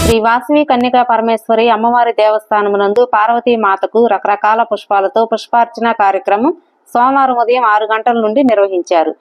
శ్రీ వాసవి కన్యకా పరమేశ్వరి అమ్మవారి దేవస్థానమునందు పార్వతీ మాతకు రకరకాల పుష్పాలతో పుష్పార్చన కార్యక్రమం సోమవారం ఉదయం 6 గంటల నుండి నిర్వహించారు.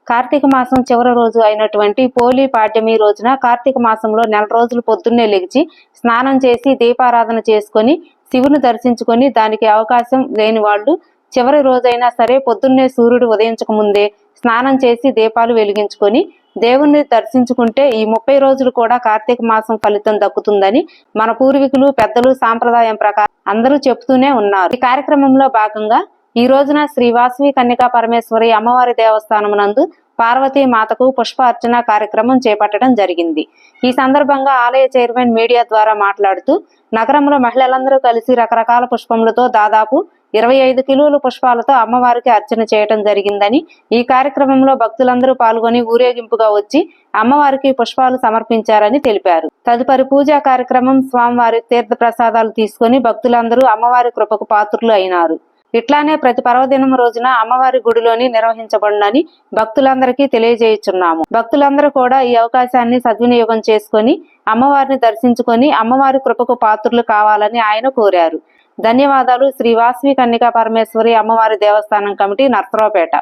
కార్తీక మాసం చివరి రోజు అయినటువంటి పోలి పాడ్యమి రోజున కార్తీక మాసంలో నెల రోజులు పొద్దున్నే లెగిచి స్నానం చేసి దీపారాధన చేసుకొని శివుని దర్శించుకొని దానికి అవకాశం లేని వాళ్ళు చివరి రోజైనా సరే పొద్దున్నే సూర్యుడు ఉదయించక ముందే స్నానం చేసి దీపాలు వెలిగించుకొని దేవుణ్ణి దర్శించుకుంటే ఈ 30 రోజులు కూడా కార్తీక మాసం ఫలితం దక్కుతుందని మన పూర్వీకులు పెద్దలు సాంప్రదాయం ప్రకారం అందరూ చెప్తూనే ఉన్నారు. ఈ కార్యక్రమంలో భాగంగా ఈ రోజున శ్రీ వాసవి కన్యకా పరమేశ్వరి అమ్మవారి దేవస్థానమునందు పార్వతీ మాతకు పుష్ప అర్చన కార్యక్రమం చేపట్టడం జరిగింది. ఈ సందర్భంగా ఆలయ చైర్మన్ మీడియా ద్వారా మాట్లాడుతూ నగరంలో మహిళలందరూ కలిసి రకరకాల పుష్పములతో దాదాపు 25 కిలోల పుష్పాలతో అమ్మవారికి అర్చన చేయటం జరిగిందని, ఈ కార్యక్రమంలో భక్తులందరూ పాల్గొని ఊరేగింపుగా వచ్చి అమ్మవారికి పుష్పాలు సమర్పించారని తెలిపారు. తదుపరి పూజా కార్యక్రమం స్వామివారి తీర్థ ప్రసాదాలు తీసుకుని భక్తులందరూ అమ్మవారి కృపకు పాత్రులు అయినారు. ఇట్లానే ప్రతి పర్వదినం రోజున అమ్మవారి గుడిలోని నిర్వహించబడునని భక్తులందరికీ తెలియజేయుచున్నాము. భక్తులందరూ కూడా ఈ అవకాశాన్ని సద్వినియోగం చేసుకుని అమ్మవారిని దర్శించుకొని అమ్మవారి కృపకు పాత్రులు కావాలని ఆయన కోరారు. ధన్యవాదాలు. శ్రీ వాసవి కన్యకా పరమేశ్వరి అమ్మవారి దేవస్థానం కమిటీ, నర్సరావుపేట.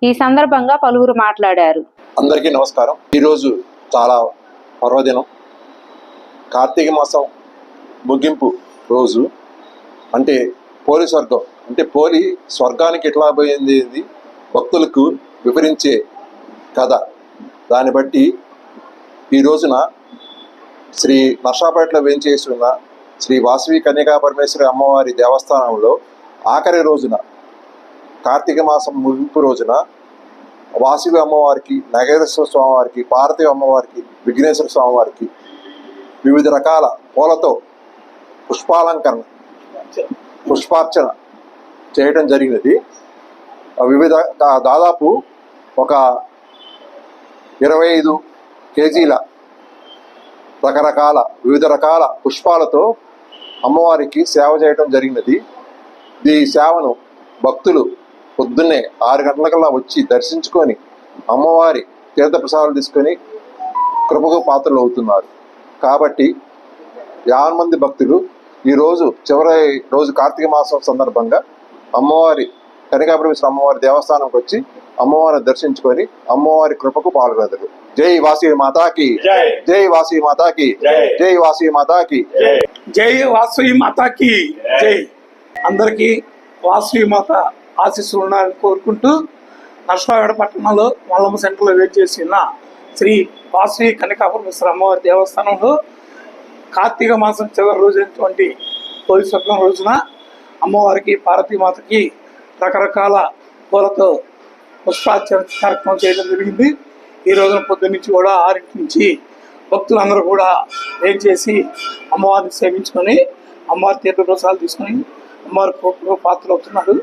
ఈ సందర్భంగా పలువురు మాట్లాడారు. అందరికీ నమస్కారం. ఈరోజు చాలా పర్వదినం, కార్తీక మాసం ముగింపు రోజు. అంటే పోలి స్వర్గం, అంటే పోలి స్వర్గానికి ఎట్లా పోయింది భక్తులకు వివరించే కథ. దాన్ని బట్టి ఈ రోజున శ్రీ నర్సాపేటలో వేంచేసి ఉన్న శ్రీ వాసవి కన్యకా పరమేశ్వరి అమ్మవారి దేవస్థానంలో ఆఖరి రోజున, కార్తీక మాసం ముగింపు రోజున వాసవి అమ్మవారికి, నగరేశ్వర స్వామివారికి, పార్వతీ అమ్మవారికి, విఘ్నేశ్వర స్వామివారికి వివిధ రకాల పూలతో పుష్పాలంకరణ, పుష్పార్చన చేయటం జరిగినది. వివిధ దాదాపు ఒక 25 కేజీల వివిధ రకాల పుష్పాలతో అమ్మవారికి సేవ చేయటం జరిగినది. ఈ సేవను భక్తులు పొద్దున్నే 6 గంటలకల్లా వచ్చి దర్శించుకొని అమ్మవారి తీర్థప్రసాదాలు తీసుకొని కృపకు పాత్రలు అవుతున్నారు. కాబట్టి 50 మంది భక్తులు ఈరోజు చివరి రోజు కార్తీక మాసం సందర్భంగా అమ్మవారి కన్యకాపరమేశ్వరి అమ్మవారి దేవస్థానంకి వచ్చి అమ్మవారిని దర్శించుకొని అమ్మవారి కృపకు పాల్గొనరు. జై వాసవి మాతాకి, జై వాసవి మాతాకి, జై వాసవి మాతాకి, జై వాసవి మాతాకి జై. అందరికీ వాసవి మాత ఆశీస్సులు ఉన్నారని కోరుకుంటూ నర్సరావుపేట పట్టణంలో మల్లమ్మ సెంటర్లో వేచేసిన శ్రీ వాసవి కన్యకాపరమేశ్వరి అమ్మవారి దేవస్థానంలో కార్తీక మాసం చివరి రోజైనటువంటి పోలి స్వర్గం రోజున అమ్మవారికి, పార్వతీమాతకి రకరకాల పూలతో పుష్పార్చన కార్యక్రమం చేయడం జరిగింది. ఈ రోజున పొద్దున్న నుంచి కూడా 6 నుంచి భక్తులందరూ కూడా ఏం చేసి అమ్మవారిని సేవించుకొని అమ్మవారి తీర్థప్రసాదాలు తీసుకొని అమ్మవారి పాత్రలు అవుతున్నారు.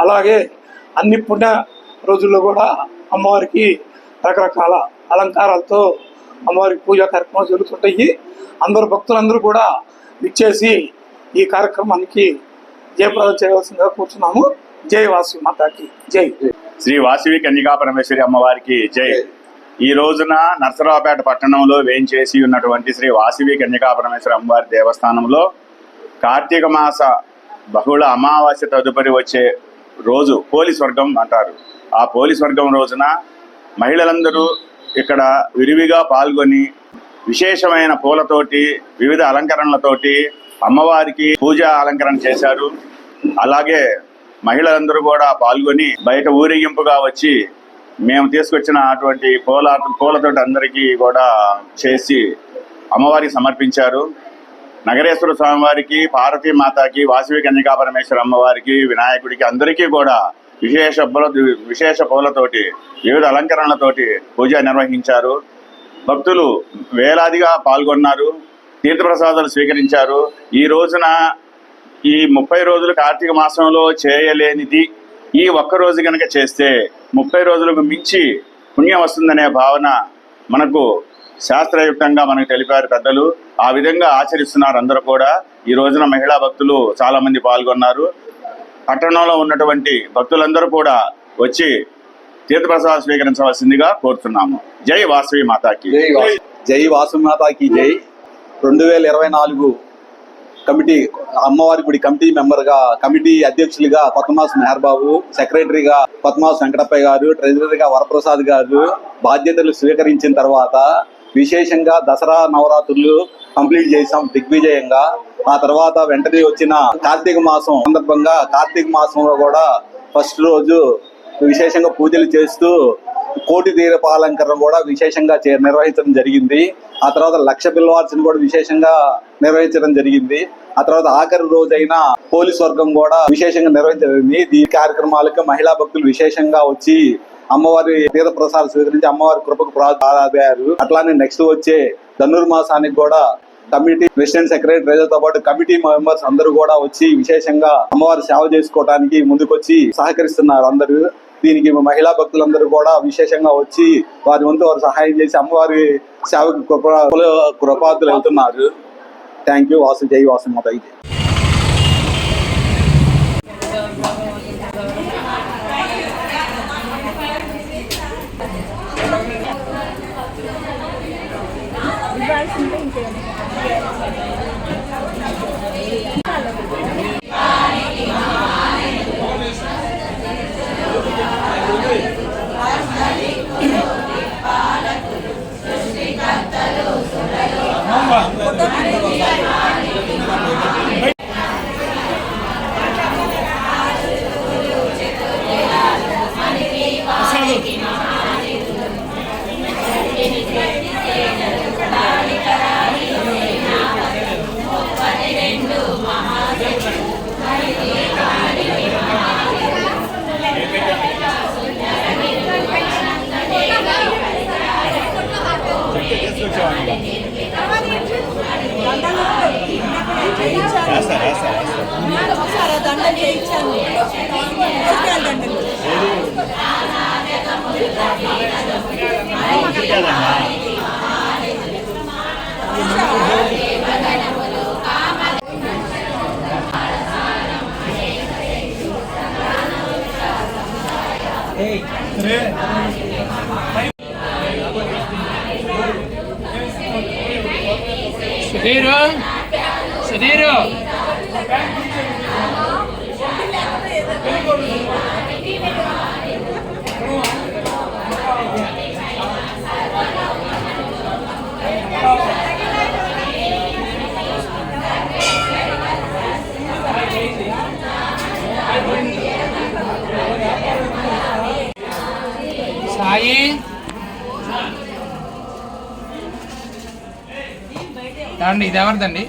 అలాగే అన్ని పుణ్య రోజుల్లో కూడా అమ్మవారికి రకరకాల అలంకారాలతో అమ్మవారికి పూజా కార్యక్రమాలు జరుగుతుంటాయి. అందరూ భక్తులందరూ కూడా ఇచ్చేసి ఈ కార్యక్రమానికి జయప్రదం చేయవలసిందిగా కూర్చున్నాము. జై వాసవి మాతాకి జై. శ్రీ వాసవి కన్యకా పరమేశ్వరి అమ్మవారికి జై. ఈ రోజున నర్సరావుపేట పట్టణంలో వేంచేసి ఉన్నటువంటి శ్రీ వాసవి కన్యకా పరమేశ్వరి అమ్మవారి దేవస్థానంలో కార్తీక మాస బహుళ అమావాస్య తదుపరి వచ్చే రోజు పోలి స్వర్గం అంటారు. ఆ పోలి స్వర్గం రోజున మహిళలందరూ ఇక్కడ విరివిగా పాల్గొని విశేషమైన పూలతోటి, వివిధ అలంకరణలతోటి అమ్మవారికి పూజా అలంకరణ చేశారు. అలాగే మహిళలందరూ కూడా పాల్గొని బయట ఊరేగింపుగా వచ్చి మేము తీసుకొచ్చిన అటువంటి పూలతోటి అందరికీ కూడా చేసి అమ్మవారికి సమర్పించారు. నగరేశ్వర స్వామివారికి, పార్వతీ మాతాకి, వాసవి కన్యకా పరమేశ్వరి అమ్మవారికి, వినాయకుడికి అందరికీ కూడా విశేష పూలతోటి, వివిధ అలంకరణలతోటి పూజ నిర్వహించారు. భక్తులు వేలాదిగా పాల్గొన్నారు, తీర్థప్రసాదాలు స్వీకరించారు. ఈ రోజున ఈ 30 రోజులు కార్తీక మాసంలో చేయలేనిది ఈ ఒక్క రోజు కనుక చేస్తే 30 రోజులకు మించి పుణ్యం వస్తుందనే భావన మనకు శాస్త్రయుక్తంగా మనకు తెలిపారు పెద్దలు. ఆ విధంగా ఆచరిస్తున్నారు అందరూ కూడా. ఈ రోజున మహిళా భక్తులు చాలా మంది పాల్గొన్నారు. పట్టణంలో ఉన్నటువంటి భక్తులందరూ కూడా వచ్చి తీర్థప్రసాద స్వీకరించవలసిందిగా కోరుతున్నాము. జై వాసవి మాతాకి జై వాసవి మాతాకి జై. 2024 కమిటీ అమ్మవారి గుడి కమిటీ మెంబర్గా, కమిటీ అధ్యక్షులుగా కొత్తమాస్ మెహర్ బాబు, సెక్రటరీగా కొత్తమాస్ వెంకటప్పయ్య గారు, ట్రెజరీగా వరప్రసాద్ గారు బాధ్యతలు స్వీకరించిన తర్వాత విశేషంగా దసరా నవరాత్రులు కంప్లీట్ చేసాం దిగ్విజయంగా. ఆ తర్వాత వెంటనే వచ్చిన కార్తీక మాసం సందర్భంగా కార్తీక మాసంలో కూడా ఫస్ట్ రోజు విశేషంగా పూజలు చేస్తూ కోటి దీపాలంకరణ కూడా విశేషంగా నిర్వహించడం జరిగింది. ఆ తర్వాత లక్ష బిల్వార్చన కూడా విశేషంగా నిర్వహించడం జరిగింది. ఆ తర్వాత ఆఖరి రోజైన పోలీస్ వర్గం కూడా విశేషంగా నిర్వహించడం జరిగింది. ఈ కార్యక్రమాలకు మహిళా భక్తులు విశేషంగా వచ్చి అమ్మవారి తీర్థ ప్రసాదాలు స్వీకరించి అమ్మవారి కృపకు ప్రాధాన్యారు. అట్లానే నెక్స్ట్ వచ్చే ధనుర్మాసానికి కూడా కమిటీ ప్రెసిడెంట్, సెక్రటరీతో పాటు కమిటీ మెంబర్స్ అందరూ కూడా వచ్చి విశేషంగా అమ్మవారి సేవ చేసుకోవడానికి ముందుకొచ్చి సహకరిస్తున్నారు అందరూ. దీనికి మహిళా భక్తులందరూ కూడా విశేషంగా వచ్చి వారి వంతు వారు సహాయం చేసి అమ్మవారి సేవకు కృపాతులు వెళ్తున్నారు. Thank you. జై వాసుమాత. సుధీరు సాయి అండి, ఇది ఎవరిదండి?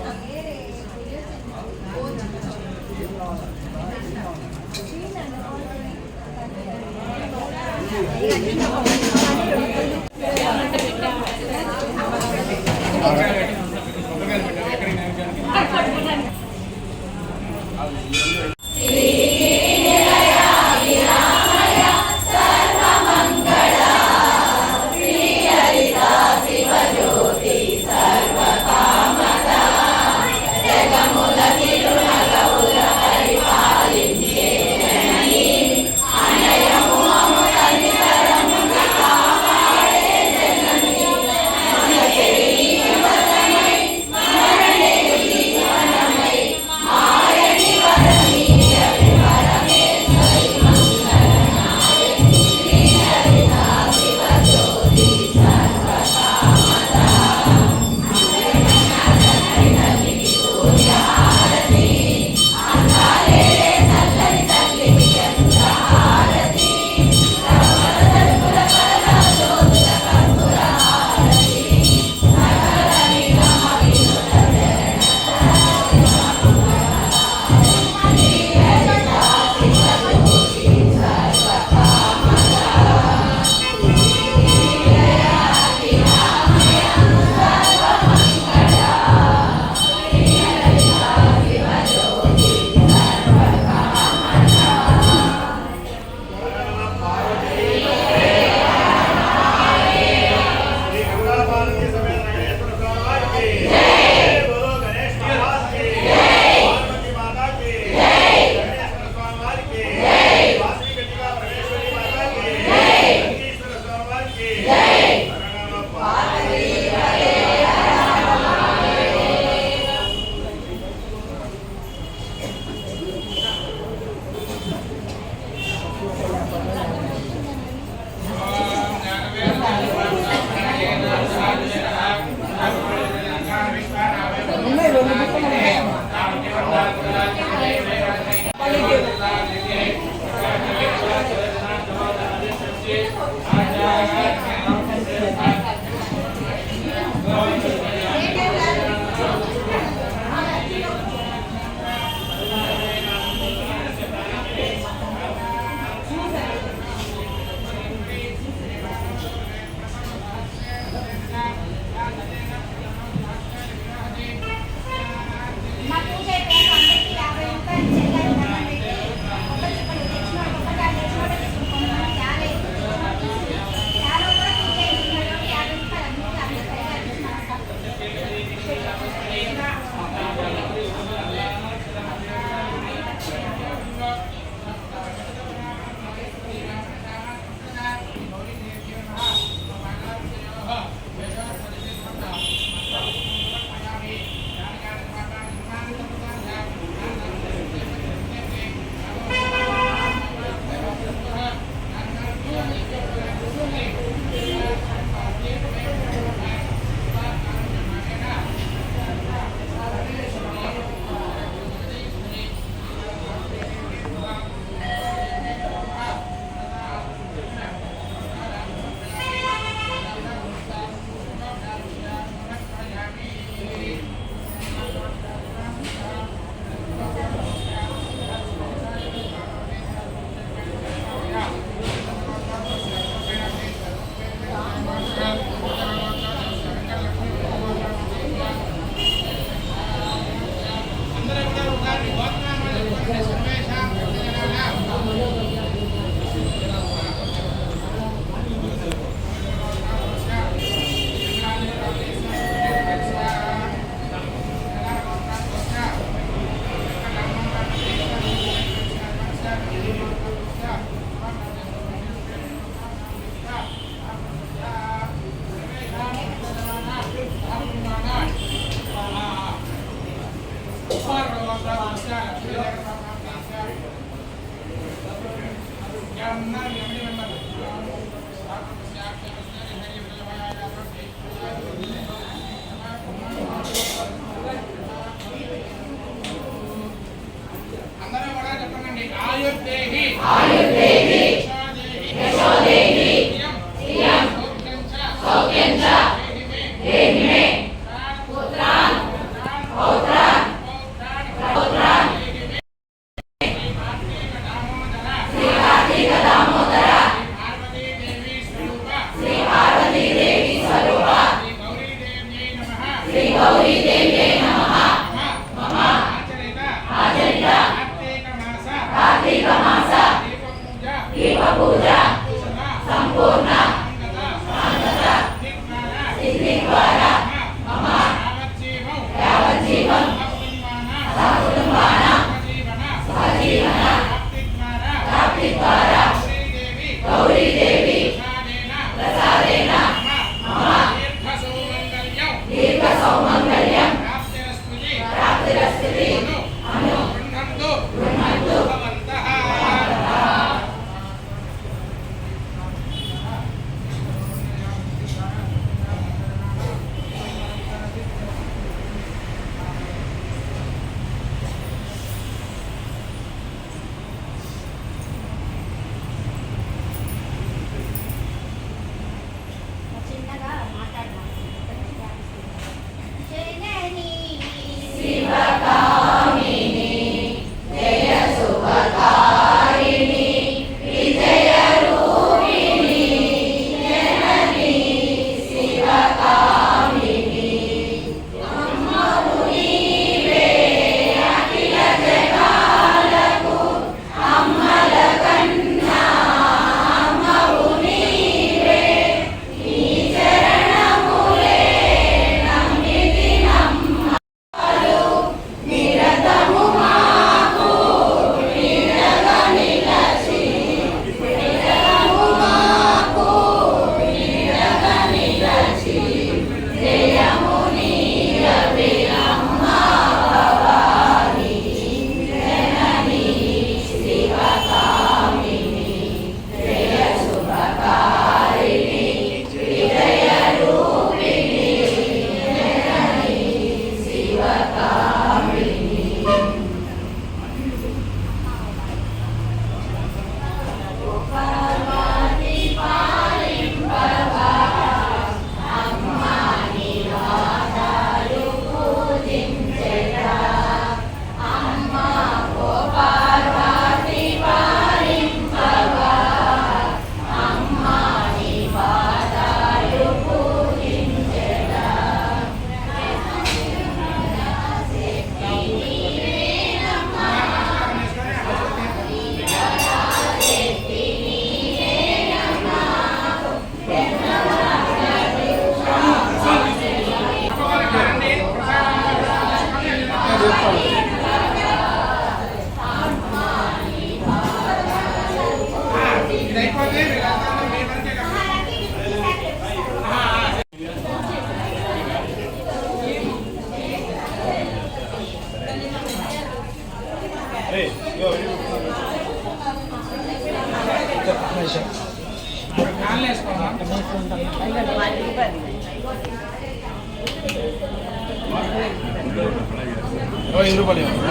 95